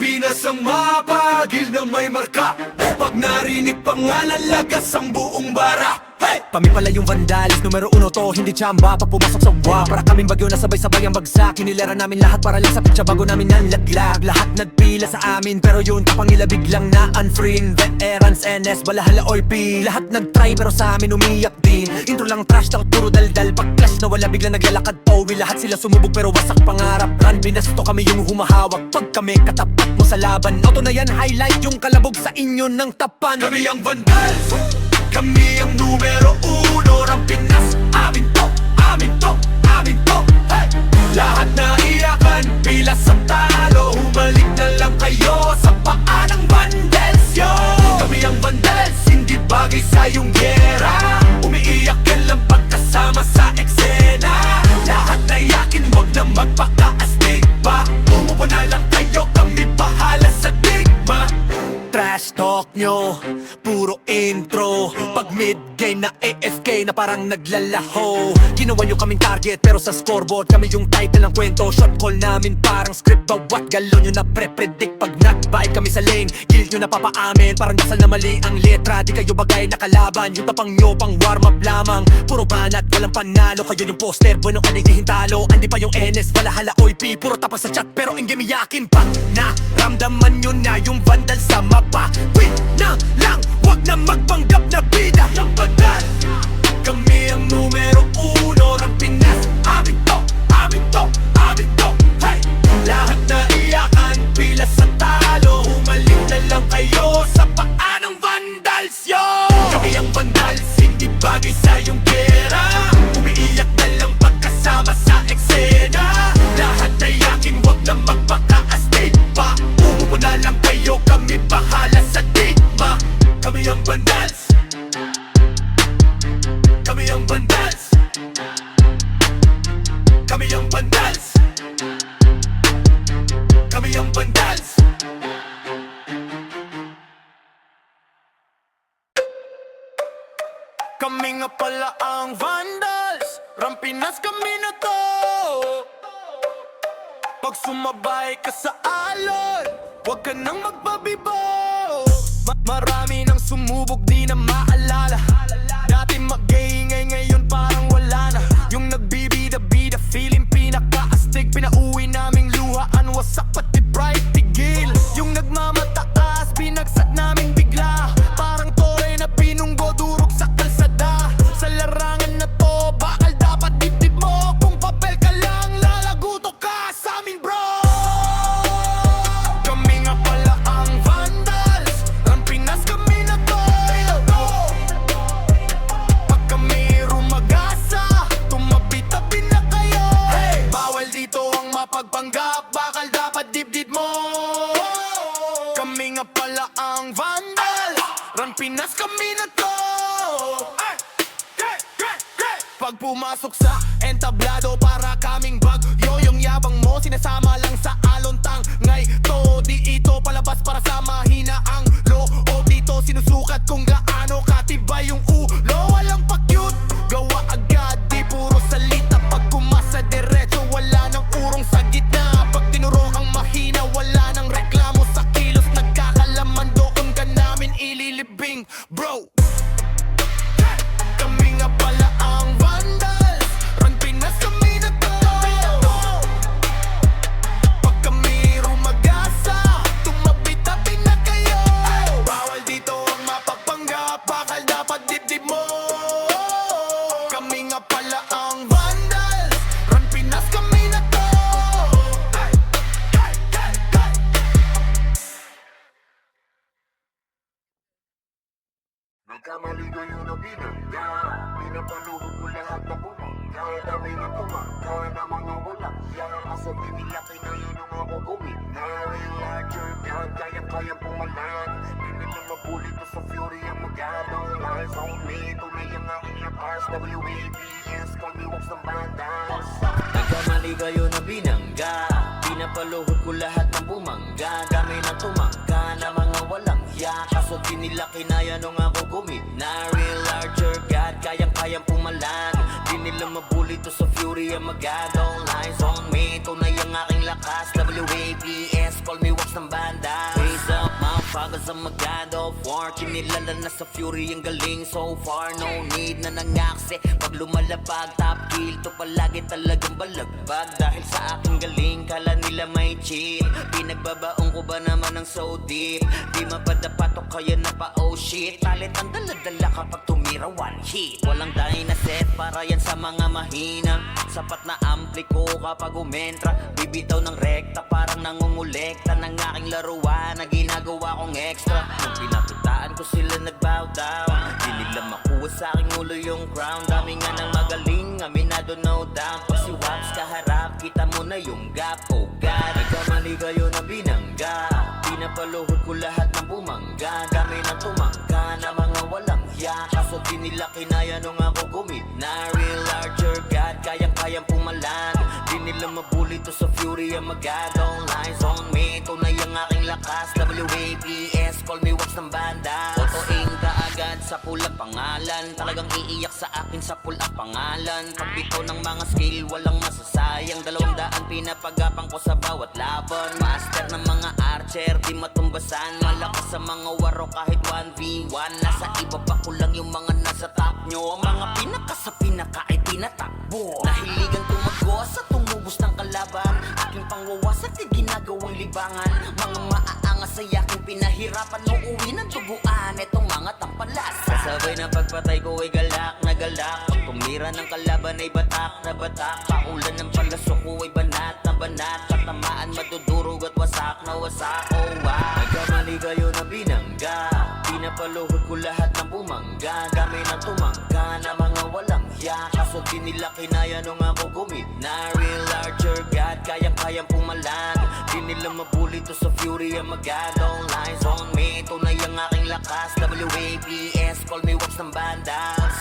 Pilipinas ang mapagil na may marka. Pag narinig pangalan, lagas ang buong bara. Hey! Kami pala yung vandalis, numero uno to, hindi tsamba. Pag pumasok sa wa, para kaming bagyo na sabay-sabay ang bagsak. Hinilera namin lahat para lang sa pitsa bago namin nanlaglag. Lahat nagpila sa amin, pero yun kapangila biglang na unfree. Veterans, NS, balahala, OP. Lahat nagtry pero sa amin umiyak din. Intro lang trash, takot puro daldal. Pag clash na wala biglang naglalakad Owi. Lahat sila sumubog pero wasak pangarap. Run, binasto kami yung humahawak. Pag kami katapat mo sa laban, auto na yan, highlight yung kalabog sa inyo ng tapan. Kami ang vandals, kami ang numero uno ng Pinas. Amin to, amin to, amin to. Hey! Lahat na iyakan, pila sa talo. Humalik na lang kayo sa paa ng vandals, yo. Kami ang vandals, hindi bagay sa iyong gera. Umiiyak ka lang pagkasama sa eksena. Lahat na yakin, wag na magpaka-astig pa. Umupo na lang kayo, kami bahala sa digma. Trash talk nyo, puro intro. Pag mid-game na AFK na parang naglalaho. Ginawa nyo kaming target pero sa scoreboard kami yung title ng kwento. Shot call namin parang script, bawat galaw nyo na pre-predict. Pag nag-bite kami sa lane, kill nyo na papaamin. Parang dasal na mali ang letra, di kayo bagay na kalaban. Yung tapang nyo pang warm up lamang. Puro banat, walang panalo. Kayo yung poster, buenong kanigihin talo. Andi pa yung NS, balahala, OIP. Puro tapas sa chat pero in game yakin pa. Naramdaman nyo na yung vandal sa mapa. Wait na lang, wag na magpanggap na bida. Ang bandal, kami ang numero uno ng Pinas. Amin to, amin to, amin to. Hey! Lahat na iyakan, pila sa talo. Humalik na lang kayo sa paa ng vandals, yo. Kami ang vandals, hindi bagay sa iyong pera. Umiiyak na lang pagkasama sa eksena. Lahat na yakin, wag na magpaka-astig pa. Umupo na lang kayo, kami bahala sa digma. Kami ang vandals, kami ang vandals, kami ang vandals, kami ang vandals. Kami nga pala ang vandals, Rampinas kami na to. Pag sumabay ka sa alon, wag ka nang magbabibo. Marami nang sumubok, di na maalala. Dati mag-iingay, ngayon parang wala na. Yung nagbibida-bida, feeling pinaka-astig. Pinauwi naming luhaan, wasak pati pride, tigil. Yung nagmamataas, binagsak namin bigla. Parang toy na pinunggo, durog sa kalsada. Sa larangan na to, bakal dapat dibdib mo. Kung papel ka lang, lalaguto ka sa amin, bro. Kami nga pala ang vandals, Rampinas kami na to. Pag kami rumagasa, tumabi-tabi na kayo. Hey! Bawal dito ang mapagpanggap, bakal dapat dibdib mo. Kami nga pala ang vandals, Rampinas kami na to. Pag pumasok sa entablado, para kaming bagyo. Yung yabang mo, sinasama lang sa alontang. Ngay to, di ito palabas para sa mahina ang loob. Dito sinusukat kung gaano katibay yung ulo. Walang pa-cute, gawa agad, di puro salita. Pag kumasa diretso, wala nang urong sa gitna. Pag tinuro ang mahina, wala nang reklamo sa kilos. Nagkakalaman doon ka namin ililibing, bro. Kami nga pala ang vandals, Rampinas kami na to. Pag kami rumagasa, tumabi-tabi na kayo. Bawal dito ang mapagpanggap, bakal dapat dibdib mo. Kami nga pala ang vandals, Rampinas kami na to. Nagkamali kayo na binangga. Pinapaluhod ko lahat na bumangga. Dami na tumangga na mga walang yan. Kasabi nila kinayo nung ako guminari. Larger God, kaya-kayang pumalan. Di nila mabuli to sa fury ang magabang. Eyes on me, tunay ang aking lakas. WABS, kaliwag sa bandas. Nagkamali kayo na binangga. Pinapaluhod ko lahat ng bumangga. Dami na tumangga na mga walang ya. Kaso di nila kinaya nung ako gumit na real larger God, kayang-kayang pumalan. Di nila nila mabuli to sa fury ang magado. Lines on me, tunay ang aking lakas. WAPS, call me wax ng banda. Raise up, motherfuckers ang magado. War, kinilala na sa fury ang galing. So far, no need na nangaksi. Pag lumalabag, top kill to palagi talagang balagbag. Dahil sa aking galing, kala nila may cheat. Pinagbabaong ko ba naman ng so deep? Di mapadapat o kaya na pa oh shit. Talit ang daladala kapag tumira one hit. Walang dahil na set para yan sa mga mahina. Sapat na ampli ko kapag umentra. Bibitaw ng rekta parang nangungulekta ng aking laruan na ginagawa kong extra. Nung pinakitaan ko sila nagbow down, di nila makuha sa aking ulo yung crown. Dami nga ng magaling, aminado no doubt. Pag si Waps kaharap, kita mo na yung gap. Oh God, nagkamali kayo na binangga. Pinapaluhod ko lahat ng bumangga. Dami ng tumangga na mga walang hiya. Kaso di nila kinaya nung ako gumit na real larger God, kayang-kayang pumalag. Di nila mabuli to sa fury ang magado. Lines on me, tunay ang aking lakas. WAPS, call me wax ng banda. Otoing ka agad sa pula pangalan. Talagang iiyak sa akin sa pula pangalan. Pagbitaw ng mga skill, walang masasayang. 200 pinapagapang ko sa bawat laban. Master ng mga archer, di matumbasan. Malakas sa mga waro kahit 1v1. Nasa iba pa ko lang yung mga nasa top nyo. Ang mga pinaka sa pinaka ay tinatakbo. Nahiligang tumagos at tumubos ng kalaban. Aking pangwawas at ginagawang libangan. Mga maaangas ay aking pinahirapan. Uuwi ng duguan itong mga tampalasa. Kasabay na pagpatay ko ay galak na galak. Pag tumira ng kalaban ay batak na batak. Paulan ng palasok ko ay banat na banat. Katamaan madudurog at wasak na wasak. Oh wow, nagkamali kayo na binangga. Pinapaluhod ko lahat ng bumangga. Dami ng tumangga na mga walang hiya. Kaso di nila kinaya nung ako gumit na real larger God, kayang-kayang pumalag. Di nila mabuli to sa fury ang magado. Lines on me, tunay ang aking lakas. WAPS, call me wax ng bandas.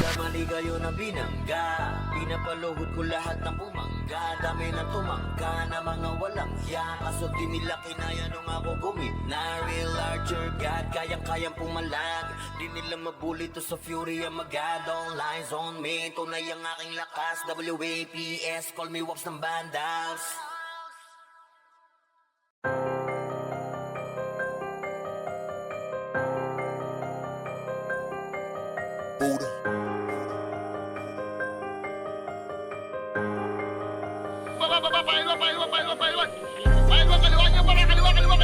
Nagkamali kayo na binangga. Pinapaluhod ko lahat ng bumangga. Dami na tumangga na mga walang hiya. Kaso di nila kinaya nung ako gumit na real larger God, kayang-kayang pumalag. Di nila mabuli to sa fury ang magado. Lines on me, tunay ang aking lakas. WAPS, call me wax ng bandas. Buddha. Pailwan, kaliwa niyo, para kaliwa. Nagtatakbo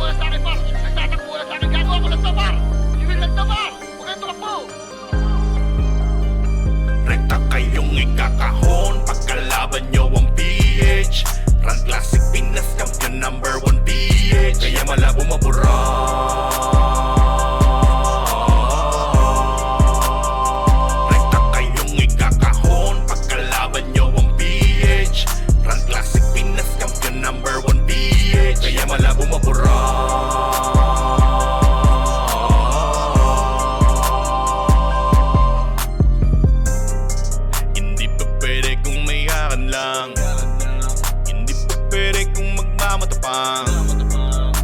na sa akin, par. Nagtatakbo na sa akin. Gago ako lang to, par. Iwin lang to, par. Huwag kayong tumakbo. Rekta kayong ikakahon pagkalaban nyo ang PH. Run Classic Pinas Champion number 1 PH. Kaya malabo mabura. Rekta kayong ikakahon pagkalaban nyo ang PH. Run Classic Pinas Champion number 1 PH. Kaya malabo mabura. Hindi pa pwede kung may hakan lang. Hindi pa pwede kung magmamatapang.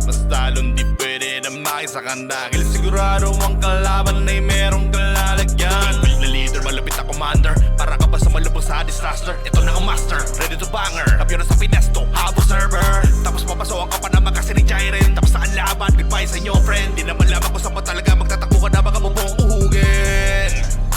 Mas lalong di pwede na makisakan. Dahil sigurado ang kalaban ay merong kalalagyan. Build na leader, malapit na commander. Para ka pa sa malubos sa disaster. Ito na ang master, ready to banger. Kampiyon na sa Pinesto, habang server. Tapos papasokan ka pa na magkasi ni Jairen. Tapos na ang laban, goodbye sa inyo friend. Di naman lamang kung saan pa talaga magtatakbo ka na baka mong uhugin.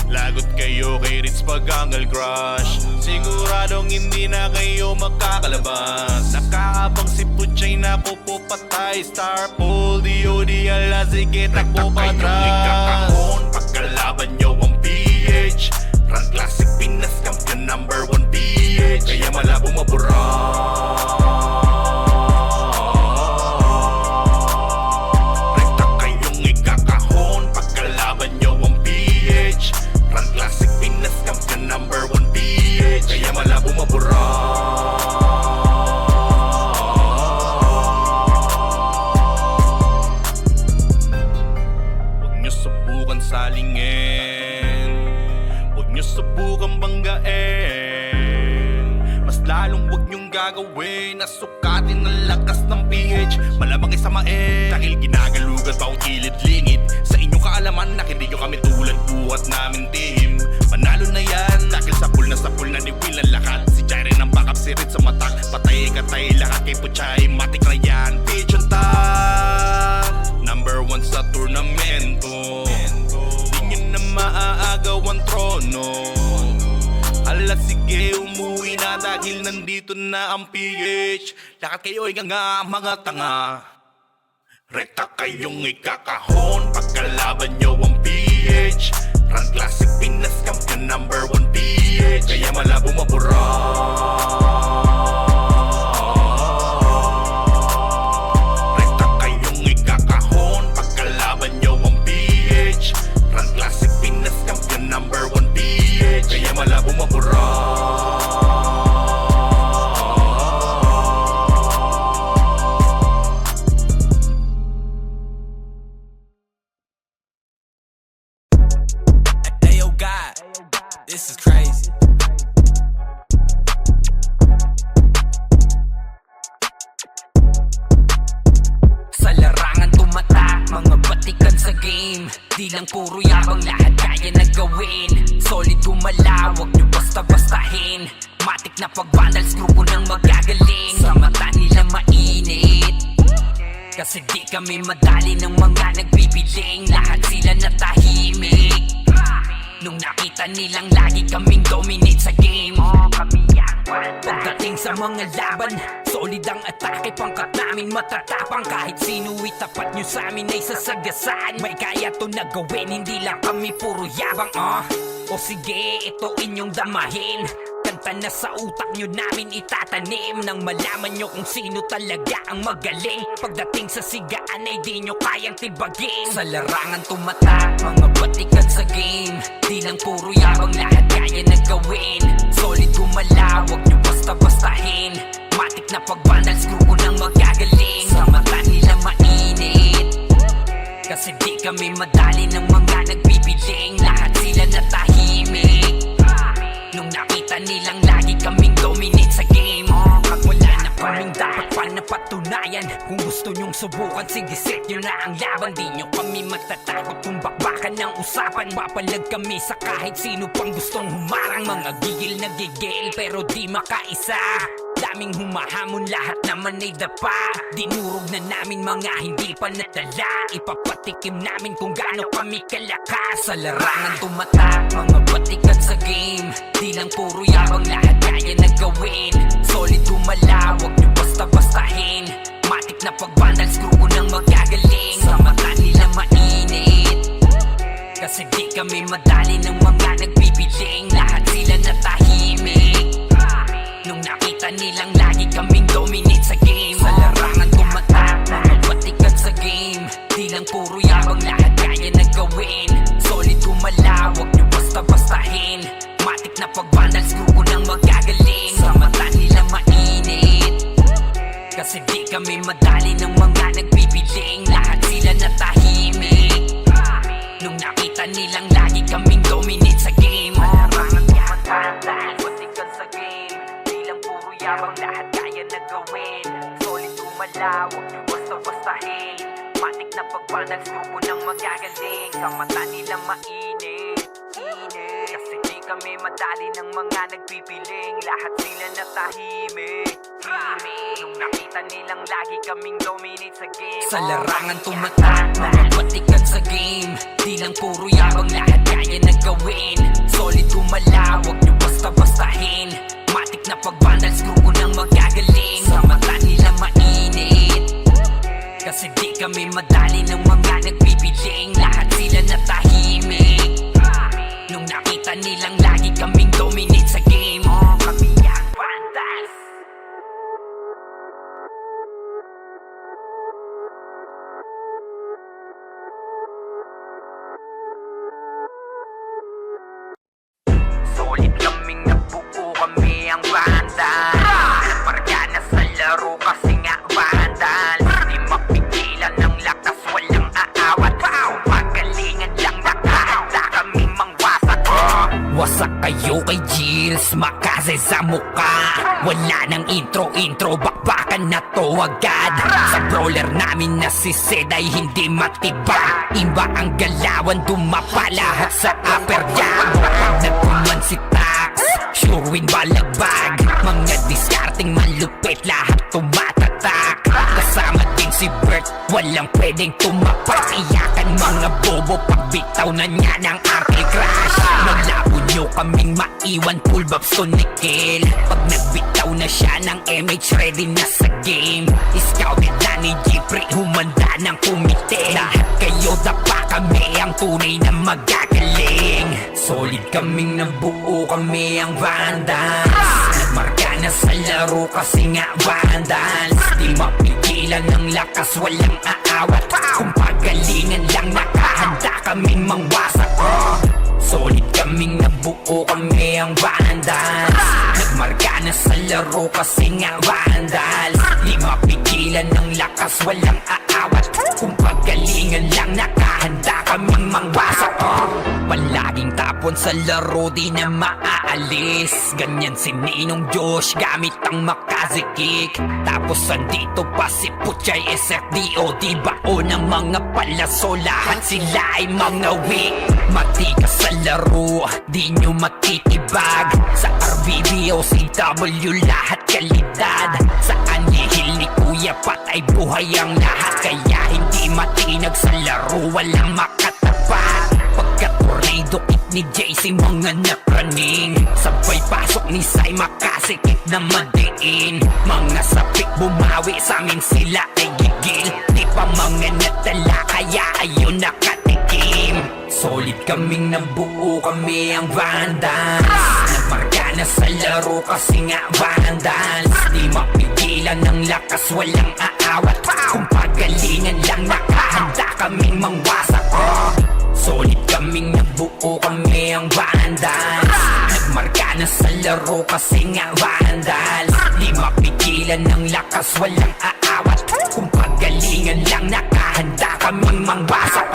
Lagot kayo kay Ritz Pagangal Crush. Siguradong hindi na kayo makakalabas. Nakakabang si Puchay na pupupatay. Star Pool, DOD, ala sige takbo pa atras. Pagkalaban nyo ang PH. Run Classic Pinas Champion number 1 PH. Kaya malabo mabura. Rekta kayong ikakahon pagkalaban nyo ang PH. Run Classic Pinas Champion number 1 PH. Kaya malabo mabura. Huwag nyo subukan salingin. Huwag nyo subukan banggain. Mas lalong huwag nyong gagawin. Nasukatin ang lakas ng PH. Malamang isamain. Dahil ginagalugan bawat kilid-lingid. Sa inyong malaman na hindi nyo kami tulad buhat namin team. Manalo na yan dahil sa pool na ni Will ang lakat. Si Jaire ng backup, si Rit sa matak. Patay katay lahat kay Puchay, matik na yan. Pitch on top, number 1 sa turnamento. Di nyo na maaagaw ang trono. Ala sige, umuwi na dahil nandito na ang PH. Lahat kayo ay nga mga tanga. Rekta kayong ikakahon pagkalaban nyo ang PH. Run Classic Pinas Champion number 1 PH. Kaya malabo mapura. Rekta kayong ikakahon pagkalaban nyo ang PH. Run Classic Pinas Champion number 1 PH. Kaya malabo mapura. Ayo God, this is crazy. Sa larangan tumatak, mga batikan sa game. Di lang puro yabang, lahat kaya na gawin. Solid gumalaw, wag nyo basta-bastahin. Matik na pagbandals, grupo ng magagaling. Sa mata nila mainit, kasi di kami madali ng mga nagbibiling. Lahat sila natahimik nung nakita nilang lagi kaming dominate sa game. Pagdating sa mga laban, solid ang atake, pangkat namin matatapang. Kahit sino itapat nyo sa amin ay sasagasaan. May kaya to na gawin, hindi lang kami puro yabang. O sige, ito inyong damahin. Kanta na sa utak nyo namin itatanim, nang malaman nyo kung sino talaga ang magaling. Pagdating sa sigaan ay di nyo kayang tibagin. Sa larangan tumatak, mga batikan sa game. Di lang puro yabang, lahat kaya na gawin. Solid gumalaw, wag nyo basta-bastahin. Matik na pagbandals, grupo ng magagaling. Sa mata nila mainit, kasi di kami madali ng mga nagbibiling. Lahat sila natahimik nung nakita nilang lagi kaming dominate sa game. Pag wala na kaming dapat pa napatunayan, kung gusto nyong subukan, sige set nyo na ang laban. Di nyo kami matatakot kung bakbakan ng usapan. Papalag kami sa kahit sino pang gustong humarang. Mga gigil na gigil pero di makaisa. Daming humahamon, lahat naman ay dapa. Dinurog na namin mga hindi pa natala. Ipapatikim namin kung gaano kami kalakas. Sa larangan tumatak, mga batikan sa game. Di lang puro yabang, lahat kaya na gawin. Solid gumalaw, wag nyo basta-bastahin. Matik na pagbandals, grupo ng magagaling. Sa mata nila mainit, kasi di kami madali ng mga nagbibiling. Lahat sila natahimik nung nakita nilang lagi kaming dominate sa game. Sa larangan tumatak, mga batikan sa game. Di lang puro yabang, lahat kaya na gawin. Solid gumalaw, wag nyo basta-bastahin. Matik na pagbandals, grupo ng magagaling. Sa mata nila mainit, kasi di kami madali ng mga nagbibiling. Lahat sila natahimik nung nakita nilang lagi kaming dominate sa game. Larangan tumatak, dahil batikan sa game. Di lang puro yabang, lahat kaya na gawin. Solid gumalaw, wag nyo basta-bastahin. Matik na pagbandals, grupo ng magagaling. Sa mata nila mainit, kasi di kami madali ng mga nagpipiling. Lahat sila natahimik nung nakita nilang lagi kaming dominate sa game. Sa larangan tumatak, mga batikan sa game. Di lang puro yabang, lahat kaya na gawin. Solid gumalaw, wag nyo basta-bastahin. Matik na pagbandals, grupo ng magagaling. Sa mata nila mainit, kasi di kami madali ng mga nagbibiling. Lahat sila natahimik nung nakita nilang lagi kaming dominate sa game. Kami ang bandals. Solid kaming nabuo, kami ang bandal. Parga na sa laro kasi nga bandal. Di mapigilan ng lakas, walang aawat. Magalingan lang nakahanda kaming mangwasak. Asa kayo kay Jills, makase sa muka. Wala nang intro, bakbakan na to agad. Sa brawler namin na si Sed ay hindi matibag. Iba ang galawan, dumapa lahat sa upper jab. Pag nagkuman si Tax, sure win balagbag. Mga discarding malupit, lahat tumatatak. Kasama din si Bert, walang pwedeng tumapak. Iyakan mga bobo, pagbitaw na niya ng Uncle Crash. Malabo nyo kaming maiwan, full babs to Nickel. Pag nagbitaw na siya ng MH, ready na sa game. Scouted na ni Jeffrey, humanda ng kumite. Lahat kayo dapa, kami ang tunay na magagaling. Solid kaming nabuo, kami ang Vandals. Nagmarka na sa laro kasi nga Vandals. Di mapigilan ng lakas, walang aawat. Kung pagalingan lang, nakahanda kaming mangwasak. Solid kaming nabuo, kami ang Vandals. Nagmarka na sa laro kasi nga Vandals. Di mapigilan ng lakas, walang aawat. Kung pagalingan lang, nakahanda kaming mangwasak. Palaging tapon sa laro, di na maaalis. Ganyan si Ninong Josh, gamit ang Makaze kick. Tapos andito pa si Puchay SFDO, di bao ng mga palaso. Lahat sila ay mga weak. Matikas sa laro, di nyo matitibag. Sa RBB o CW, lahat kalidad. Sa anihil ni Kuya Pat ay buhay ang lahat. Kaya hindi matinag sa laro, walang makatapat. Pagka-tornado kick ni JC, mga napraning. Sabay pasok ni Sai, makasikip na madiin. Mga sapik bumawi, sa amin sila ay gigil. Di pa mga natala, kaya ayun nakatikim. Solid kaming nabuo, kami ang Vandals. Nagmarka na sa laro kasi nga Vandals. Di mapigilan ng lakas, walang aawat. Kung pagalingan lang, nakahanda kaming mangwasak. Solid kaming nabuo, kami ang Vandals. Nagmarka na sa laro kasi nga Vandals. Di mapigilan ng lakas, walang aawat. Kung pagalingan lang, nakahanda kaming mangwasak.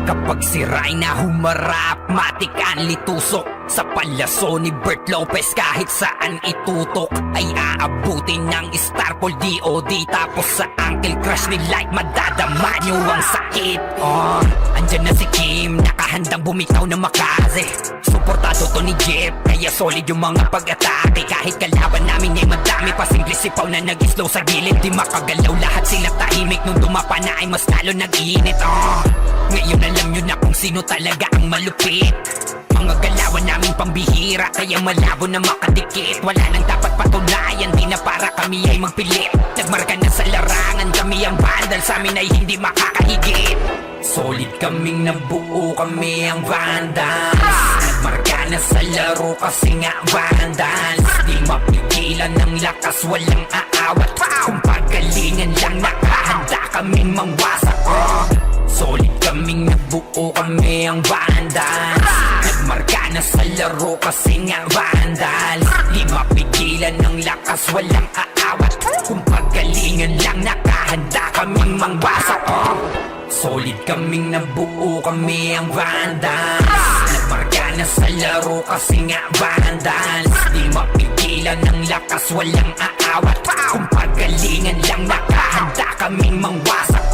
Kapag si Rayna humarap, matik ang litusok. Sa palaso ni Bert Lopez, kahit saan itutok ay aabutin ng Starpol DOD. Tapos sa Uncle Crush ni Light, madadama nyo ang sakit. Andyan na si Kim, nakahandang bumitaw na Makaze. Suportado to ni Jeff, kaya solid yung mga pag-atake. Kahit kalaban namin ay madami pa, simple sipaw na nag-slow sa gilid. Di makagalaw, lahat sila tahimik. Nung dumapa na ay mas lalo nag-iinit. Ngayon alam nyo na kung sino talaga ang malupit. Mga galawan namin pambihira, kaya malabo na makadikit. Wala nang dapat patunayan, di na para kami ay magpilit. Nagmarka na sa larangan, kami ang Vandal, sa amin ay hindi makakahigit. Solid kaming nabuo, kami ang Vandals. Nagmarka na sa laro kasi nga Vandals. Di mapigilan ng lakas, walang aawat. Kung pagalingan lang, nakahanda kaming mangwasak. Solid kaming nabuo, kami ang Vandals. Nagmarka na sa laro kasi nga Vandals. Di mapigilan ng lakas, walang aawat. Kung pagalingan lang, nakahanda kaming mangwasak. Solid kaming nabuo, kami ang Vandals. Nagmarka na sa laro kasi nga Vandals. Di mapigilan ng lakas, walang aawat. Kung pagalingan lang, nakahanda kaming mangwasak.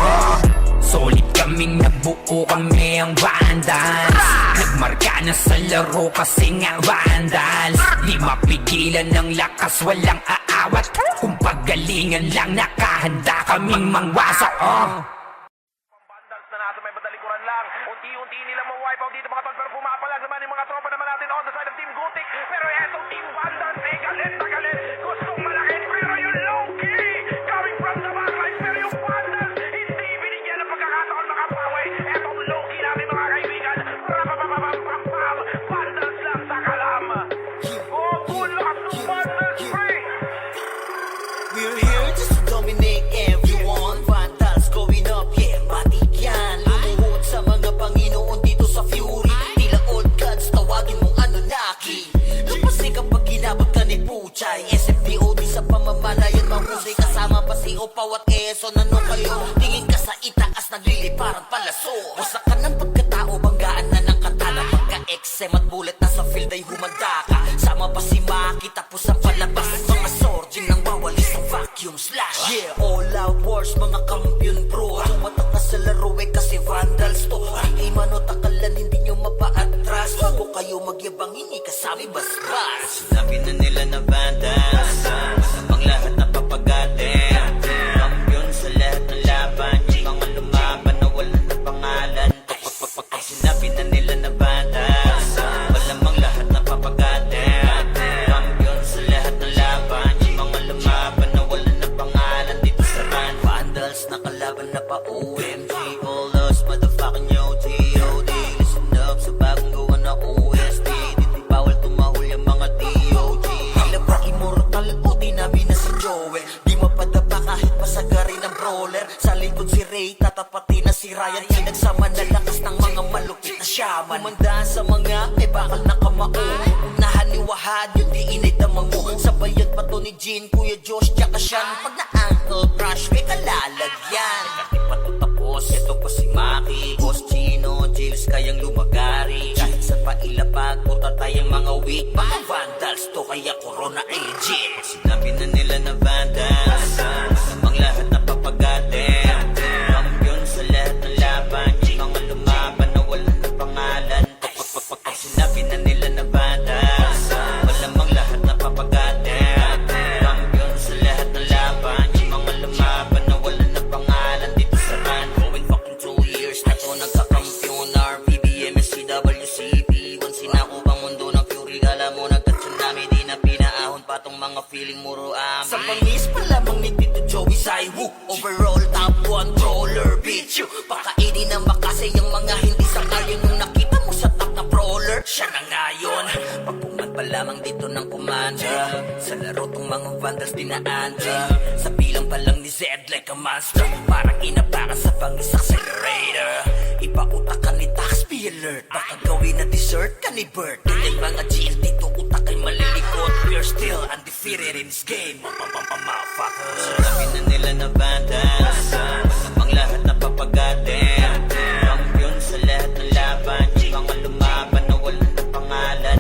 Solid kaming nabuo, kami ang Vandals. Nagmarka na sa laro kasi nga Vandals. Di mapigilan ng lakas, walang aawat. Kung pagalingan lang, nakahanda kaming mangwasak. Vandals na nasa may badalikuran lang. Unti-unti nilang ma-wipe out dito mga tol, pero pumapalag naman yung mga tropa naman natin on the side of Team Gutik. Pero etong Team Vandals, galit na galit. Gustong malaki, pero yung low-key coming from the backline. Pero yung Vandals, hindi binigyan ng pagkakataon makapawi. Etong low-key natin mga kaibigan. Rapapapapapapam, Vandals lang sa kalam. Go, lakas ng Vandals, pre! We're here just to dominate everyone. Vandals going up, yeah, batik yan. Lumuhod sa mga Panginoon dito sa Fury. Tila old gods, tawagin mong Anunnaki. Kapasi kapag ginabot ka ni Puchay, SFDOD sa pamamalayan mahusay. Kasama pa si Opaw at Quezon. Ano kayo? Tingin ka sa itaas, nagliliparang palaso. Wasak ka ng pagkatao, banggaan na ng katana. Pagka-XM at bullet na sa field ay humanda ka. Sama pa si Maki tapos ang palabas. Mga sorging nang wawalis ng vacuum slash. Yeah, all out wars mga kampiyon bro. Tumatak na sa laro eh kasi vandals to. Di mano takalan hindi nyo mapa-atras. Huwag kayo magyabang hindi kasami basbas. Sinabi na nila na vandals, ang lahat na papagatin. Kampiyon sa lahat ng laban. Yung mga lumaban na wala na pangalan. Pag sinabi na nila na vandals, malamang lahat na papagatin. Kampiyon sa lahat ng laban. Yung mga lumaban na wala na pangalan dito sa run. Vandals na kalaban na pa OMG. All us motherfucking yo G.O.D. Listen up sa bagong gawa na OST. Dito bawal tumahol yung mga D.O.G. Tila ba immortal o di namin na si Joel. Di mapadapa kahit pasagari ng brawler. Sa likod si Ray, tatapatin na si Ryan. Pinagsama na lakas ng mga malupit na shaman. Kumandaan sa mga may bakal na kamao. Unahan ni Wahad, yun di inidamang mo. Sabayan pa to ni Jean, Kuya Josh, tsaka Sean. Pag na-ankle crush, may kalalagyan. Kati pa to tapos, ito pa si Maki, Boss Chino, Jills kayang lumagari. Kahit sa pa ilapag, puta tayong mga weak. Mga vandals to, kaya corona ay legit. Sinabi na nila na vandals, ang lahat na papagatin. Kampiyon sa lahat ng laban. Yung mga lumaban na wala na pangalan. Pag sinabi na nila na vandals, malamang lahat na papagatin. Kampiyon sa lahat ng laban. Yung mga lumaban na wala na pangalan dito sa run. Going fucking 2 years na to nagkakampiyon. RBBM, SCWCP. Once sinako bang mundo ng fury. Kala mo nagka-tsunami. Di na pinaahon pa tong mga feeling muro amin. Sa pangis pa lamang ni Tito Joey Saiwu. Overall top 1 brawler beat you. Pakainin ng makasay yung mga hindi sangayon. Yung nakita mo sa top na brawler, siya na ngayon. Pagpungan pa lamang dito ng commander. Sa laro tong mga vandals dinaanda. Sa bilang pa lang ni Zed like a monster. Parang inapakan sa pangis accelerator. Ipautakan ni Tax, be alert. Baka gawin na dessert ka ni Bert. Ganyan mga GL dito utak ay malilikot. We're still undefeated in this game. Motherfuckers. Sinabi na nila na vandals, ang lahat na papagatin. Kampiyon sa lahat ng laban. Yung mga lumaban na wala na pangalan.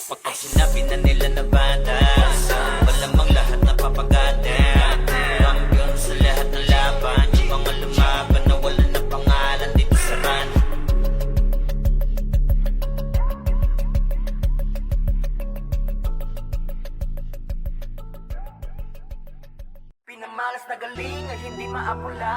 Pag sinabi na nila na vandals, malamang lahat na papagatin. Kampiyon sa lahat ng laban. Yung mga lumaban na wala na pangalan dito sa run. Pinamalas na galing ay hindi maapula.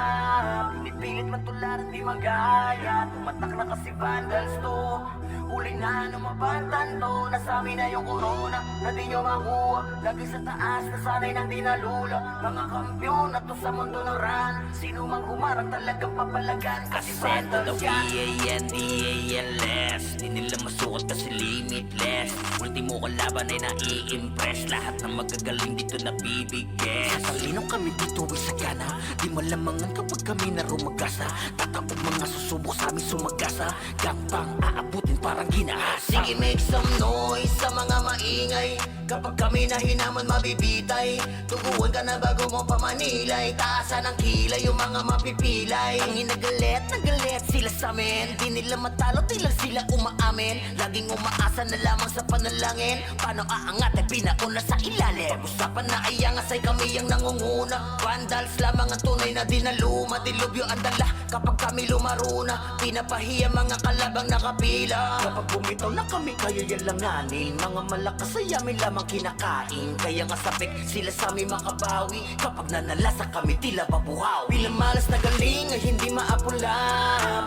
Pinipilit man tularan di magaya. Tumatak na kasi vandals to. Huli na numabantan to. Nasami na yung corona na di nyo makuha. Lagi sa taas na sanay nang di nalula. Mga kampiyon na to sa mundo ng run. Sino mang humarang talagang papalagan. Kasi vandals yan. V-A-N-D-A-L-S. Di nila masukat kasi limitless. Ultimo kalaban ay nai-impress. Lahat ng magagaling dito nabibigyan. Talinong kami dito ay sagana. Di malamangan kapag kami na rumagasa. Tatapog mga susubok sa amin sumagasa. Gampang aabutin parang ginahasa. Sige, make some noise sa mga maingay. Kapag kami na hinaman mabibitay. Tuguan ka na bago mo pamanilay. Taasan ng kilay yung mga mapipilay. Ang hinagalit, nagalit sila sa amin. Di nila matalo, di lang sila umaamin. Laging umaasa na lamang sa panalangin. Paano aangat ay pinauna sa ilalim. Pag-usapan na ay angas ay kami ang nangunguna. Vandals lamang ang tunay na dinaluma. Dilubyo ang dala kapag kami lumaruna. Pinapahiya mga kalabang nakapila. Kapag bumitaw na kami kayo yan langanin. Mga malakas ay amin lamang kinakain. Kaya nga sabik sila sa amin makabawi. Kapag nanalasa kami tila babuhaw. Bilang malas na galing ay hindi maapula.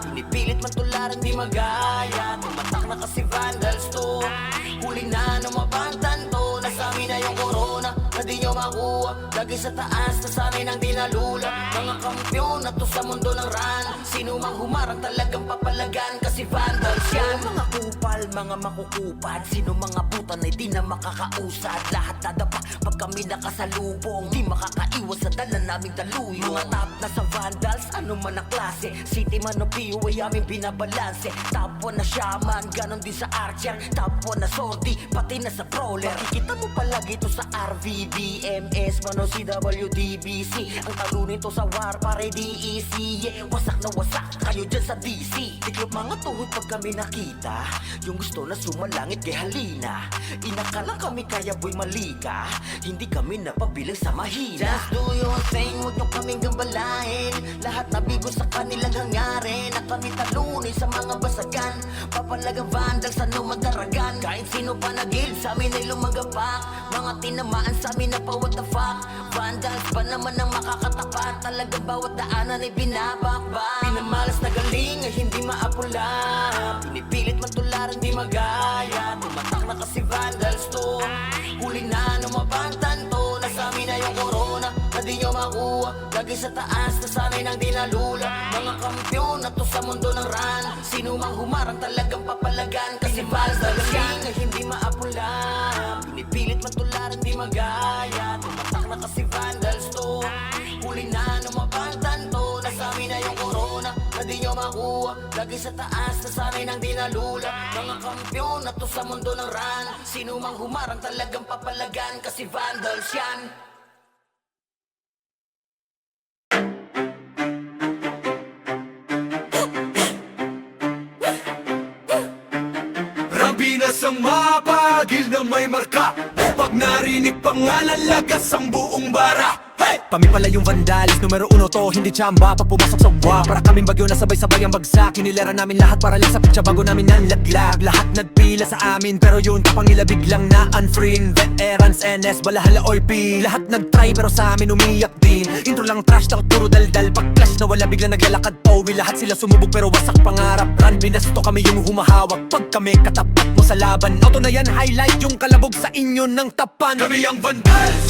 Pinipilit man tularan di magaya. Tumatak na kasi vandals to. Huli na numabantan to. Nasami na yung corona na di nyo makuha. Lagi sa taas na sanay nang di nalula. Mga kampiyon na to sa mundo ng run. Sino mang humarang talagang papalagan. Kasi vandals yan. Mga kupal, mga makukupad. Sino mga butan ay di na makakausad. Lahat dadapa pag kami nakasalubong. Di makakaiwas sa dala naming daluyong. Mga top na sa vandals, ano man ang klase. City man o PO ay aming binabalanse. Top 1 na shaman, ganon din sa archer. Top 1 na sortie, pati na sa brawler. Makikita mo palagi to sa RVBMS, man o CWDBC. Ang talunin to sa war, pare DEC. Yeah, wasak na wasak kayo dyan sa DC. Tiklop mga tuhod pag kami nakita. Yung Kung gusto na sumalangit kay halina, inakalang kami kaya boy malika, hindi kami napabilang sa mahina. Just do your thing, huwag nyo kaming gambalain. Lahat na bigo sa kanilang hangarin, na kami talunin sa mga basagan. Papalagang vandal sa numadaragan, kahit sino pa nagil sa amin ay lumagapak. Mga tinamaan sa amin na pa what the fuck. Vandals pa naman ang makakatapat, talagang bawat daanan ay binabakbak. Pinamalas na galing ay hindi maapula, pinipilit man tularan di magaya. Tumatak na kasi vandals to, huli na numabantan to. Nasa amin na yung corona, na di nyo makuha. Lagi sa taas, nasanay nang dinalula. Mga kampyon na to sa mundo ng ran, sino mang humarang talagang papalagan. Kasi vandals na galing ay hindi maapula, pinipilit man tularan di magaya. Tumatak na kasi vandals to, huli na numabantan to. Nasa amin na yung corona, na di nyo makuha. Lagi sa taas, nasanay nang dinalula. Mga kampyon na to sa mundo ng ran, sino mang humarang talagang papalagan. Kasi vandals yan. Rampinas ang mapagil na may marka, pag narinig pangalan lagas ang buong bara. Hey! Kami pala yung vandalis, numero 1 to, hindi tsamba. Pag pumasok sa wa, para kaming bagyo na sabay-sabay ang bagsak. Kinilera namin lahat para lang sa pitsa bago namin nanlaglag. Lahat nagpila sa amin, pero yun kapangila biglang na unfriend. Veterans, NS, balahala, OIP, lahat nagtry pero sa amin umiyak din. Intro lang trash, takot puro daldal. Pag clash na wala biglang naglalakad Powi, lahat sila sumubog pero wasak pangarap. Run, binasto kami yung humahawak. Pag kami katapat mo sa laban, auto na yan, highlight yung kalabog sa inyo ng tapan. Kami ang vandals,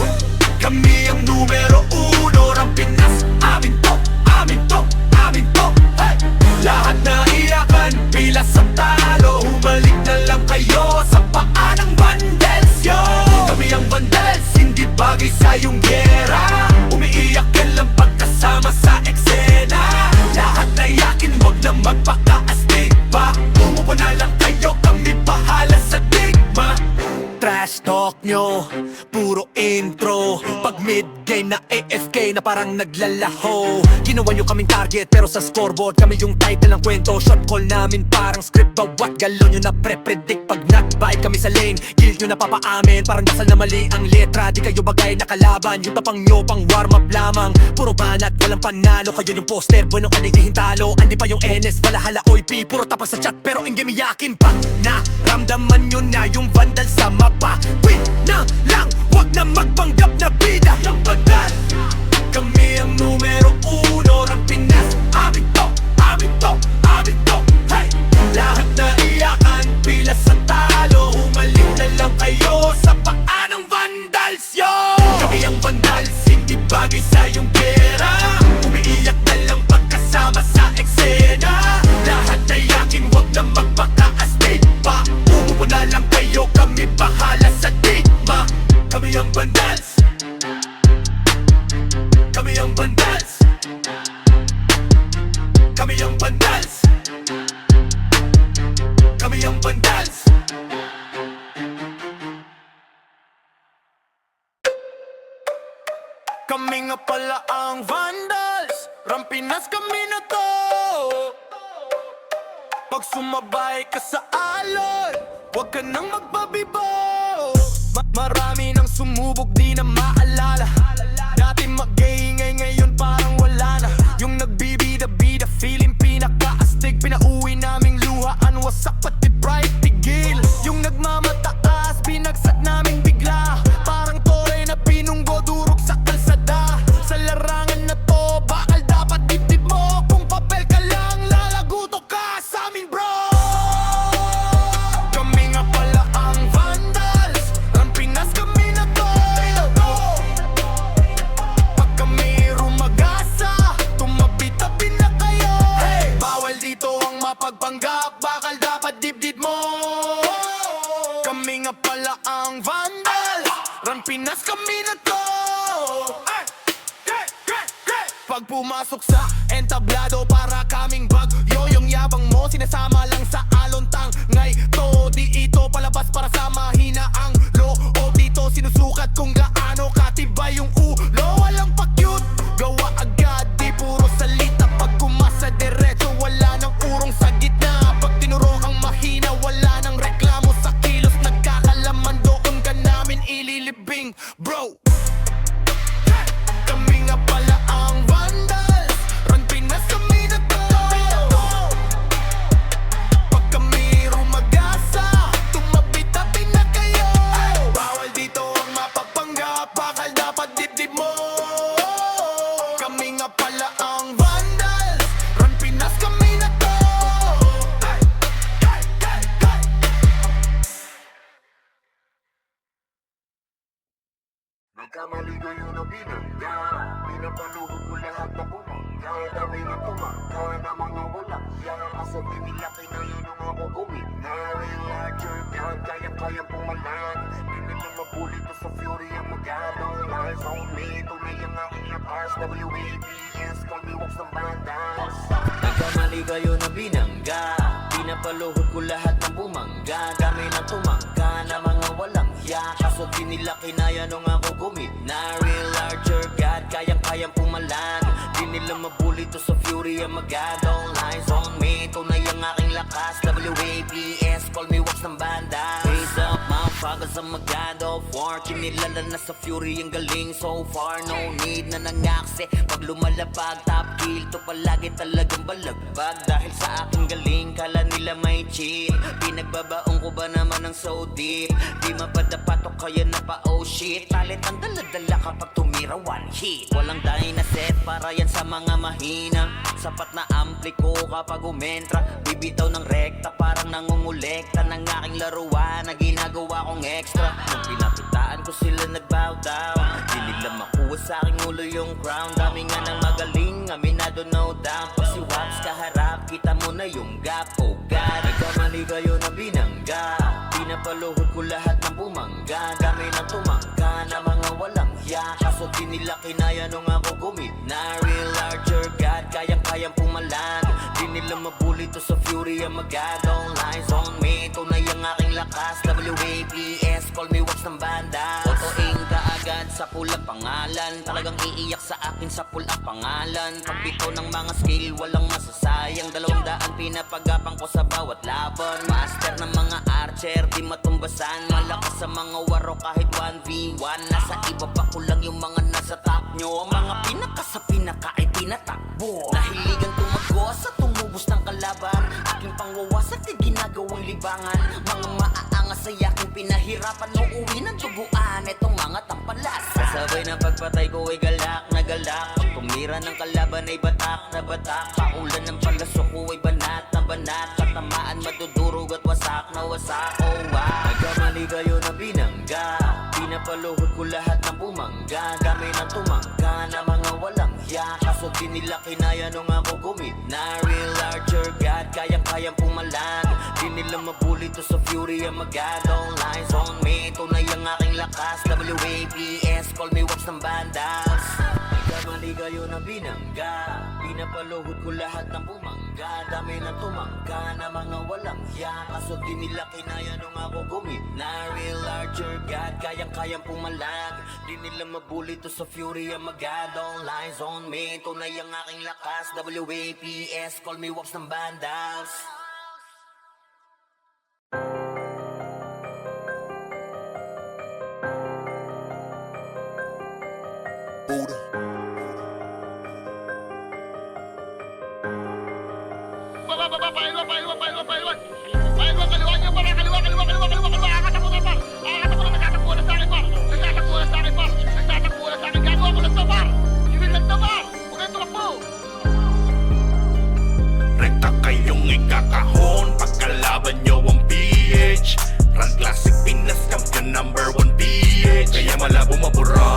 kami ang numero 1. Rampinas, amin to, amin to, amin to. Hey! Lahat na iyakan, pila sa talo. Humalik na lang kayo sa paa ng vandals, yo. Kami ang vandals, hindi bagay sa iyong gera. Umiiyak ka lang pagkasama sa eksena. Lahat na iyakin, wag na magpaka-astig pa. Umupo na lang kayo, kami bahala sa digma. Trash talk nyo, puro intro. Pag mid-game na AFK na parang naglalaho. Ginawa nyo kaming target pero sa scoreboard kami yung title ng kwento. Shot call namin parang script, bawat galon nyo na pre-predict. Pag nag-vibe kami sa lane, guild nyo na papaamin. Parang dasal na mali ang letra, di kayo bagay na kalaban. Yung tapang nyo pang warm up lamang, puro banat, walang panalo. Kayo yung poster, bueno kanigdihin talo. Andi pa yung NS, balahala, OIP, puro tapas sa chat pero ingame yakin pa. Naramdaman nyo na yung vandal sa mapa. Win na lang, wag na magpanggap na bida. Yung bandal, kami ang numero 1. Rampinas, amin to, amin to, amin to. Hey! Lahat na iyakan, pila sa talo. Humalik na lang kayo sa paa ng vandals, yo. Kami ang vandals, hindi bagay sa iyong pera. Umiiyak na lang pagkasama sa eksena. Lahat na iyakin, wag na magpaka-astig pa. Umupo na lang kayo, kami bahala sa digma. Kami ang vandals, kami ang vandals, kami ang vandals, kami ang vandals. Kami nga pala ang vandals, Rampinas kami na to. Pag sumabay ka sa alon, huwag ka nang magbabibo. Marami nang sumubok, di na maalala. Dati mag-iingay, ngayon parang wala na. Yung nagbibida-bida, feeling pinaka-astig. Pinauwi naming luhaan, wasak pati bright tigil. Yung nagmamataas, binagsak naming bigla. Parang tore na pinunggo, durog sa kalsada. Sa larangan na to, bakal dapat dibdib mo. Kung papel ka lang, lalaguto ka sa amin, bro. Kami nga pala ang vandals, Rampinas kami na to. Pag kami rumagasa, tumabi-tabi na kayo. Hey! Bawal dito ang mapagpanggap, bakal dapat dibdib mo. Kami nga pala ang vandals, Rampinas kami na to. Pag pumasok sa entablado, para kaming bagyo. Yung yabang mo, sinasama lang sa alontang. Ngay to, di ito palabas para sa mahina ang loob. Dito sinusukat kung gaano katibay yung ulo. Walang pa-cute, gawa agad, di puro salita. Pag kumasa diretso, wala nang urong sa gitna. Pag tinuro kang mahina, wala nang Nagkamali kayo na binangga, pinapaluhod ko lahat na bumangga. Dami na tumangga na mga walang yan, kasabi nila kinayo nung ako guminari. Larger God, kayang-kayang pumalag, di nila mabuli to sa fury ang magadong lies on me. Tunay ang aking lakas, WABS, call me Wax ng bandas. Nagkamali kayo na binangga, pinapaluhod ko lahat ng bumangga. Dami na tumangga na mga walang hiya, kaso di nila kinaya nung ako guminari. Larger God, kayang-kayang pumalag, di nila mabuli to sa fury ang magadong lies on me. Tunay ang aking lakas, WABS, call me Wax ng banda. Raise up, motherfuckers, ang magad of war. Kinilala na sa fury ang galing so far. No need na nangaksi, pag lumalapag top kill to palagi talagang balagbag. Dahil sa aking galing, kala nila may cheat. Pinagbabaong ko ba naman ng so deep, di mapadapat o kaya na pa oh shit. Talit ang daladala kapag tumira one hit. Walang dahil na set para yan sa mga mahina. Sapat na ampli ko kapag umentra, bibitaw ng rekta parang nangungulekta ng aking laruan na ginagawa kong extra. Nung pinakitaan ko sila nagbow down, di nila makuha sa aking ulo yung crown. Dami nga ng magaling, aminado no doubt. Pag si Wax kaharap, kita mo na yung gap. Oh God, nagkamali kayo na binangga, pinapaluhod ko lahat ng bumangga. Dami na tumangga na mga walang hiya, kaso di nila kinaya nung ako guminari. Larger God, kayang-kayang pumalag, di nila mabuli to sa fury ang magadong lies on me. Tunay ang aking lakas, WABS, call me Wax ng banda. Otoing kaagad sa pulang pangalan, talagang iiyak sa akin sa pulang pangalan. Pagbito ng mga skill, walang masasayang. 200 pinapagapang ko sa bawat laban. Master ng mga archer, di matumbasan. Malakas sa mga waro kahit 1v1. Nasa iba pa ko lang yung mga nasa top nyo. Ang mga pinaka sa pinaka ay tinatakbo. Nahiligan tumagos at tumubos ng kalaban. Aking pangwawasak ay ginagawang libangan. Mga maaangas ay aking pinahirapan. Uuwi ng tubuan etong mga tampalas. Kasabay ng pagpatay ko ay galak na galak. Pag tumira ng kalaban ay batak na batak. Paulan ng palaso ko ay banat na banat. Katamaan madudurog at wasak na wasak. Oh wow, nagkamali kayo na binangga, pinapaluhod ko lahat ng bumangga. Dami na tumangga na mga walang hiya, kaso di nila kinaya nung ako guminari. Larger God, kayang-kayang pumalag, di nila mabuli to sa fury ang magadong lies on me. Tunay ang aking lakas, WABS, call me Wax ng bandas. Nagkamali kayo na binangga, pinapaluhod ko lahat ng bumangga. Dami na tumangga na mga walang hiya, kaso di nila kinaya nung ako guminari. Larger God, kayang-kayang pumalag, di nila mabuli to sa fury ang magadong lies on me. Tunay ang aking lakas, WABS, call me Wax ng bandas. Buddha. Rekta kayong ikakahon pagkalaban nyo ang PH. Run Classic Pinas Champion number 1 PH. Kaya malabo mabura.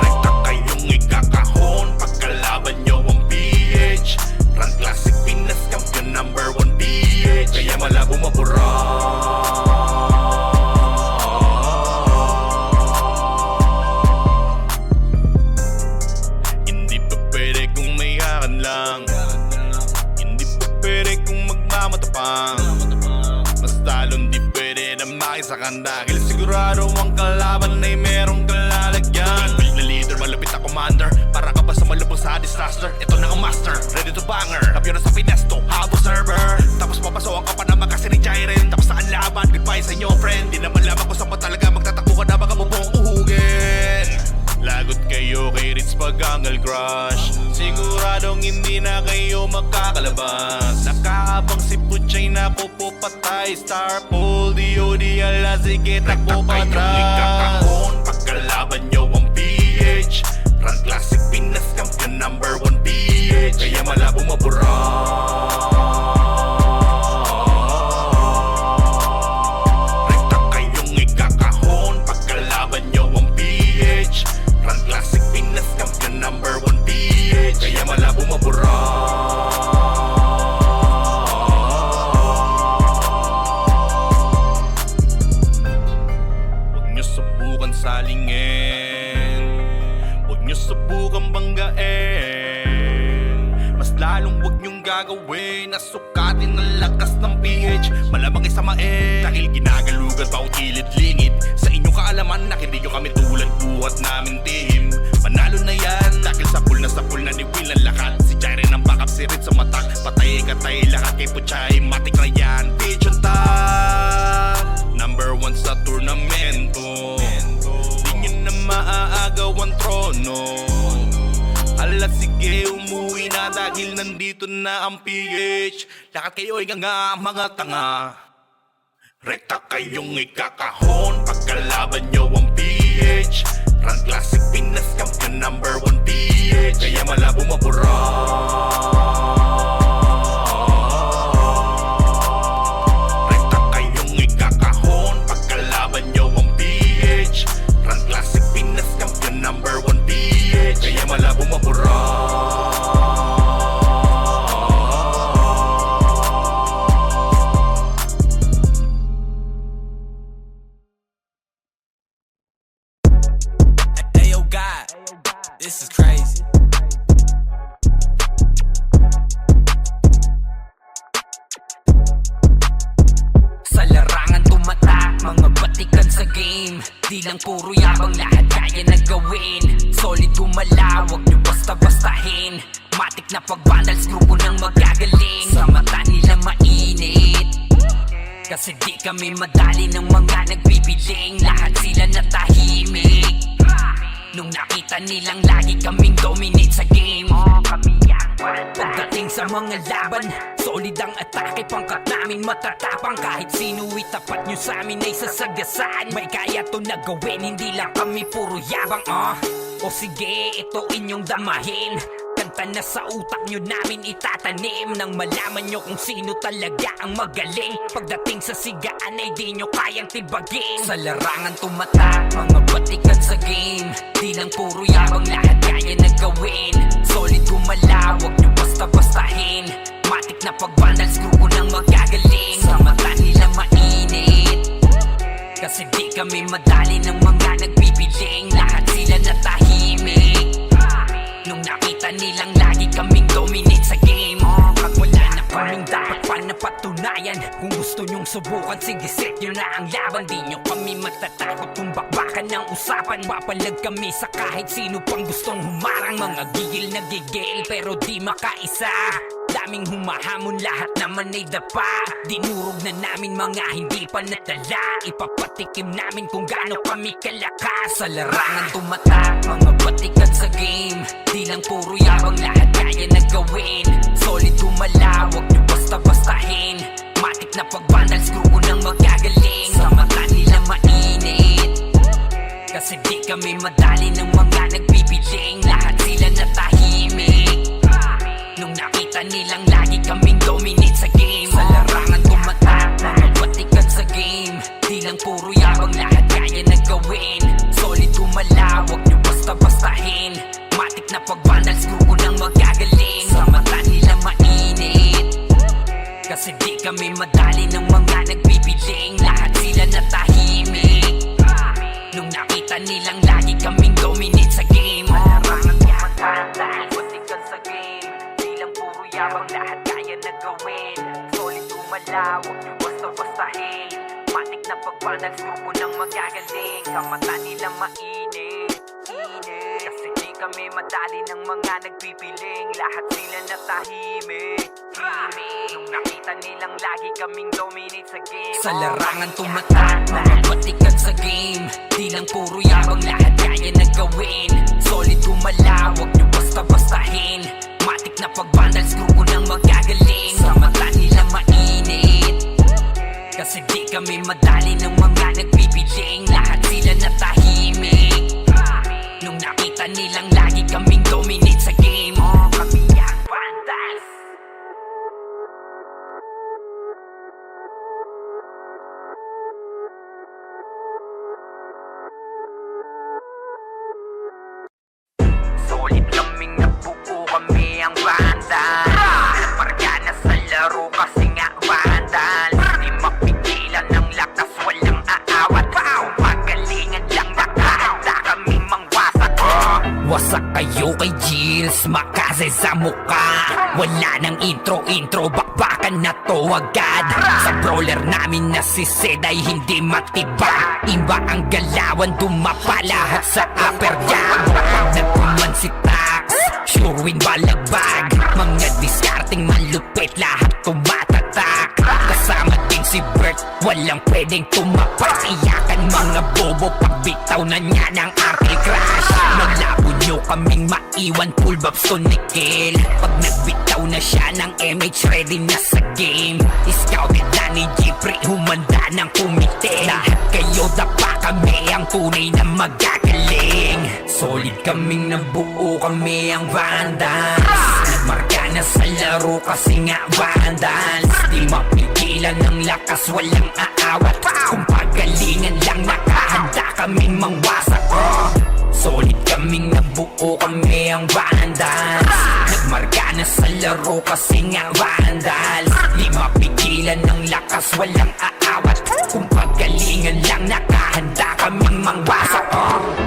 Rekta kayong ikakahon pagkalaban nyo ang PH. Run Classic Pinas Champion number 1 PH. Kaya malabo mabura. Hindi pa pwede kung may hakan lang, hindi pa pwede kung magmamatapang. Mas talong di pwede na makisakan dahil sigurado ang kalaban ay merong kalalagyan. Build na leader, malapit na commander, para ka ba sa malubos sa disaster? Ito na ang master, ready to banger. Kampiyon na sa Finesto, habo server. Tapos papasokan ka pa naman kasi ni Jairen. Tapos saan laban, goodbye sa inyo friend. Di naman lamang kung saan pa talaga magtatakbo ka na baka mabong uhugin. Lagot kayo kay Ritz pag angle crush, siguradong hindi na kayo magkakalabas. Nakahabang si Puchay na pupupatay. Star Pole, DOD, ala sige takbo patras. Rekta kayong ikakahon pagkalaban nyo ang PH. Run Classic Pinas Champion number 1 PH. Kaya malabo mabura. gagawin? Nasukatin ng lakas ng PH, malamang isama dahil ginagalugan bawat gilid-lingid. Sa inyong kaalaman, nakinig nyo kami tulad buhat namin team. Manalo na yan, dahil sapul na ni Will ang lakat. Si Jaire ng backup, si Rit sa matak. Patay katay lahat kay Puchay, matik na yan. Pitch on top, number 1 sa turnamento. Di nyo na maaagaw ang trono. Ala sige, umuwi na dahil nandito na ang PH. Lahat kayo ay nga mga tanga. Rekta kayong ikakahon pagkalaban nyo ang PH. Run Classic Pinas Champion number 1 PH. Kaya malabo mabura. Rekta kayong ikakahon pagkalaban nyo ang PH. Run Classic Pinas Champion number 1 PH. Kaya malabo mabura. Ayo God, this is crazy. Sa larangan tumatak, mga batikan sa game. Di lang puro yabang, lahat kaya na gawin. Solid gumalaw, wag nyo basta-bastahin. Matik na pag-vandals, grupo ng magagaling. Sa mata nila mainit, kasi di kami madali ng mga nagbibiling. Lahat sila natahimik nung nakita nilang lagi kaming dominate sa game. Pagdating sa mga laban, solid ang atake. Pangkat namin matatapang, kahit sino itapat nyo sa amin ay sasagasaan. May kaya to na gawin, hindi lang kami puro yabang. O sige, ito inyong damahin. Kanta na sa utak nyo namin itatanim, nang malaman nyo kung sino talaga ang magaling. Pagdating sa sigaan ay di nyo kayang tibagin. Sa larangan tumatak, mga batikan sa game. Di lang puro yabang, lahat kaya na gawin. Solid gumalaw, wag nyo basta-bastahin. Matik na pag-vandals, grupo ng magagaling. Sa mata nila mainit, kasi di kami madali ng mga nagbibiling. Lahat sila natahimik nung nakita nilang lagi kaming dominate sa game. Pag wala na kaming dapat pa napatunayan, kung gusto nyong subukan, sige set nyo na ang laban. Di nyo kami matatakot kung bakbakan ng usapan. Papalag kami sa kahit sino pang gustong humarang. Mga gigil na gigil pero di makaisa. Daming humahamon, lahat naman ay dapa. Dinurog na namin mga hindi pa natala. Ipapatikim namin kung gaano kami kalakas. Sa larangan tumatak, mga batikan sa game. Di lang puro yabang, lahat kaya na gawin. Solid gumalaw, wag nyo basta-bastahin. Matik na pag-vandals, grupo ng magagaling. Sa mata nila mainit, kasi di kami madali ng mga nagbibiling. Lahat sila natahimik nung nakita nilang lagi kaming dominate sa game. Sa larangan tumatak, mga batikan sa game. Di lang puro yabang, lahat kaya na gawin. Solid gumalaw, wag nyo basta-bastahin. Matik na pag-vandals, grupo ng magagaling. Sa mata nila mainit, kasi di kami madali ng mga nagbibiling. Lahat sila natahimik nung nakita nilang lagi kaming dominate sa game. Larangan tumatak, batikan sa game. Di lang puro yabang, lahat kaya na gawin. Solid gumalaw, wag nyo basta-bastahin. Matik na pag-vandals, grupo ng magagaling. Sa mata nila mainit, kasi di kami madali ng mga nagpipiling. Lahat sila natahimik nung nakita nilang lagi kaming dominate sa game. Sa larangan tumatak, mga batikan sa game. Di lang puro yabang, lahat kaya na gawin. Solid gumalaw, wag nyo basta-bastahin. Matik na pag-vandals, grupo ng magagaling. Sa mata nila mainit, kasi di kami madali ng mga nagbibiling. Lahat sila natahimik nung nakita nilang lagi kaming dominate sa game. Kami ang vandals. Solid kaming nabuo, kami ang vandals. Parga na sa laro kasi nga vandals. Di mapigilan ng lakas, walang aawat. Magalingan lang, nakahanda kaming mangwasak. Wasak kayo kay Gilles, makas sumakase sa muka. Wala nang intro, bakbakan na to agad. Sa brawler namin na si Zed ay hindi matiba. Iba ang galawan, dumapa lahat sa upper jab. Pag nagkuman si Tax, sure win balagbag. Mga diskarting malupit, lahat tumatatak. Kasama din si Bert, walang pwedeng tumapas. Iyakan mga bobo, pagbitaw na niya ng arcade crash. Malabo nyo kaming maiwan, full babs to nickel. Pag nagbitaw na siya ng MH, ready na sa game. Scouted na ni Jeffrey, humanda ng kumite. Lahat kayo dapa, kami ang tunay na magagaling. Solid kaming nabuo, kami ang Vandals. Nagmarka na sa laro kasi nga Vandals. Di mapigilan ng lakas, walang aawat. Kung pagalingan lang, nakahanda kaming mangwasak. Solid kaming nabuo, kami ang Vandals. Nagmarka na sa laro kasi nga Vandals. Di mapigilan ng lakas, walang aawat. Kung pagalingan lang, nakahanda kaming mangwasak.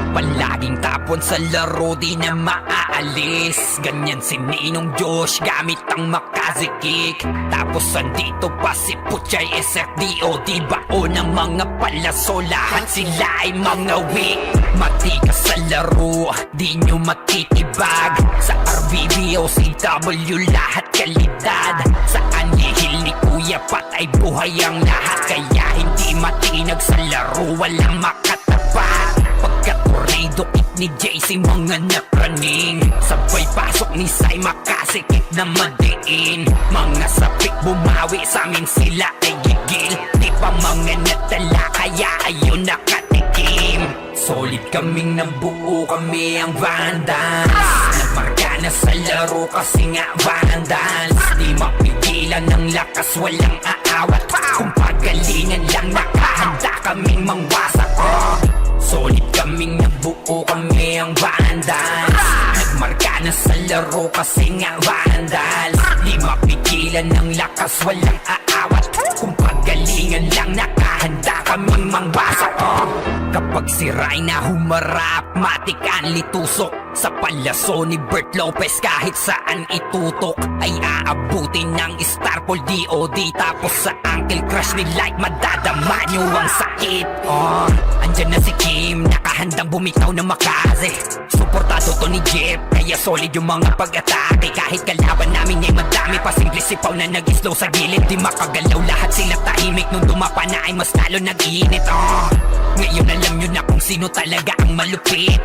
Palaging tapon sa laro, di na maaalis. Ganyan si Ninong Josh, gamit ang makazikik. Tapos andito pa si Puchay SFDO. Di bao ng mga palaso, lahat sila ay mga weak. Matikas sa laro, di nyo matitibag. Sa RBB o CW, lahat kalidad. Sa anihil ni Kuya Pat ay buhay ang lahat. Kaya hindi matinag sa laro, walang makatapat. Pagka-tornado kick ni JC, mga napraning. Sabay pasok ni Sai, makasikip na madiin. Mga sapik bumawi, sa amin sila ay gigil. Di pa mga natala, kaya ayun nakatikim. Solid kaming nabuo, kami ang Vandals. Nagmarka na sa laro kasi nga Vandals. Di mapigilan ng lakas, walang aawat. Kung pagalingan lang, nakahanda kaming mangwasak. Solid kaming nabuo, kami ang Vandals. Nagmarka na sa laro kasi nga Vandals. Di mapigilan ng lakas, walang aawat. Kung pagalingan lang, nakahanda kaming mangwasak. Kapag si Rhina humarap, matik ang litusok. Sa palaso ni Bert Lopez, kahit saan itutok ay aabutin ng Starpol DOD. Tapos sa Uncle Crush ni Light, madadama nyo ang sakit. Andyan na si Kim, nakahandang bumitaw na makaze. Suportado to ni Jeff, kaya solid yung mga pag-atake. Kahit kalaban namin ay madami pa, simple sipaw na nag-slow sa gilid. Di makagalaw, lahat sila tahimik. Nung dumapa na ay mas lalo nag-iinit. Ngayon alam nyo na kung sino talaga ang malupit.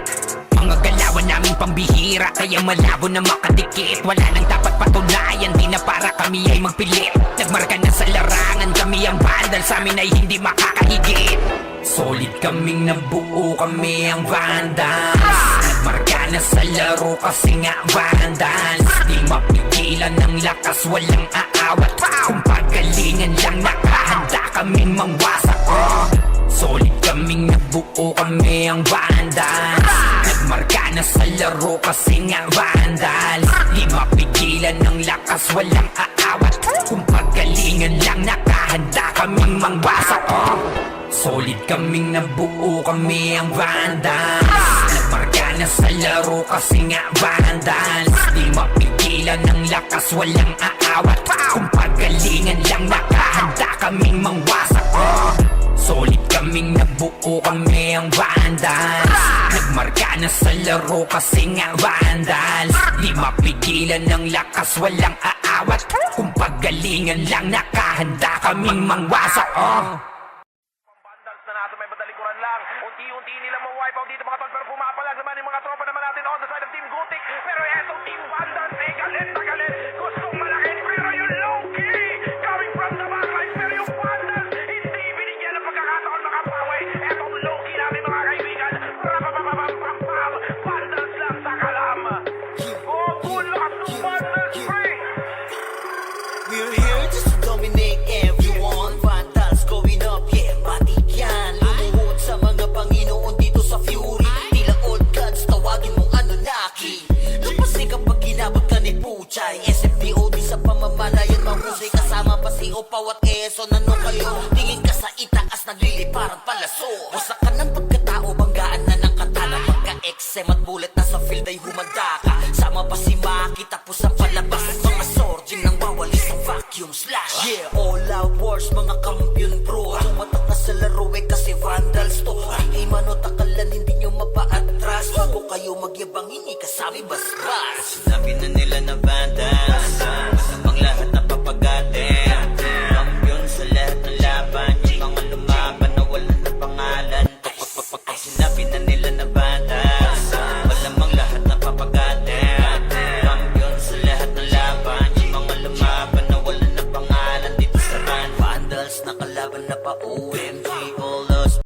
Mga galawan namin pambihira, kaya malabo na makadikit. Wala nang dapat patunayan, di na para kami ay magpilit. Nagmarka na sa larangan, kami ang Vandals, sa amin ay hindi makakahigit. Solid kaming nabuo, kami ang Vandals. Nagmarka na sa laro kasi nga Vandals. Di mapigilan ng lakas, walang aawat. Kung pagalingan lang, nakahanda kaming mangwasak. Solid kaming nabuo, kami ang Vandals. Nagmarka na sa laro kasi nga Vandals. Di mapigilan ng lakas, walang aawat. Kung pagalingan lang, nakahanda kaming mangwasak. Solid kaming nabuo, kami ang Vandals. Nagmarka na sa laro kasi nga Vandals. Di mapigilan ng lakas, walang aawat. Kung pagalingan lang, nakahanda kaming mangwasak. Solid kaming nabuo, kami ang Vandals. Nagmarka na sa laro kasi nga Vandals. Di mapigilan ng lakas, walang aawat. Kung pagalingan lang, nakahanda kaming mangwasak. Vandals na natin, may badalikuran lang. Unti-unti nila ma-wipe out dito mga tol, pero pumapalag naman yung mga tropa naman natin on the side of Team Gutik. Pero etong Team Vandals, galit na galit. Gustong malakit, pero yung low-key coming from the backline. Pero yung Vandals, hindi binigyan ng pagkakataon makapawi. Etong low-key natin mga kaibigan. Rapapapapapapam, Vandals lang sa kalam. Good luck to Vandals free. We're here just to dominate everyone. Vandals going up, yeah, batik yan. Lumuhod sa mga Panginoon dito sa Fury. Tila old gods, tawagin mong Anunnaki. Lapasay kapag ginabot ka ni Puchay. SFDOD sa pamamalayan, mahusay kasama pa si Opaw at Eson. Ano kayo? Tingin ka sa itaas, nagliliparang palaso. Wasak ka ng pagkatao, banggaan na ng katana. Pagka-XM at bullet na sa field ay humanda ka. Sama pa si Makita yung slash. Yeah, all out wars, mga kampiyon bro. Tumatak ka sa laro eh kasi vandals to. Hindi manotakalan, hindi nyo mapaatras. Bago kayo magyabang, hindi kasami basbas. Sinabi na nila na vandal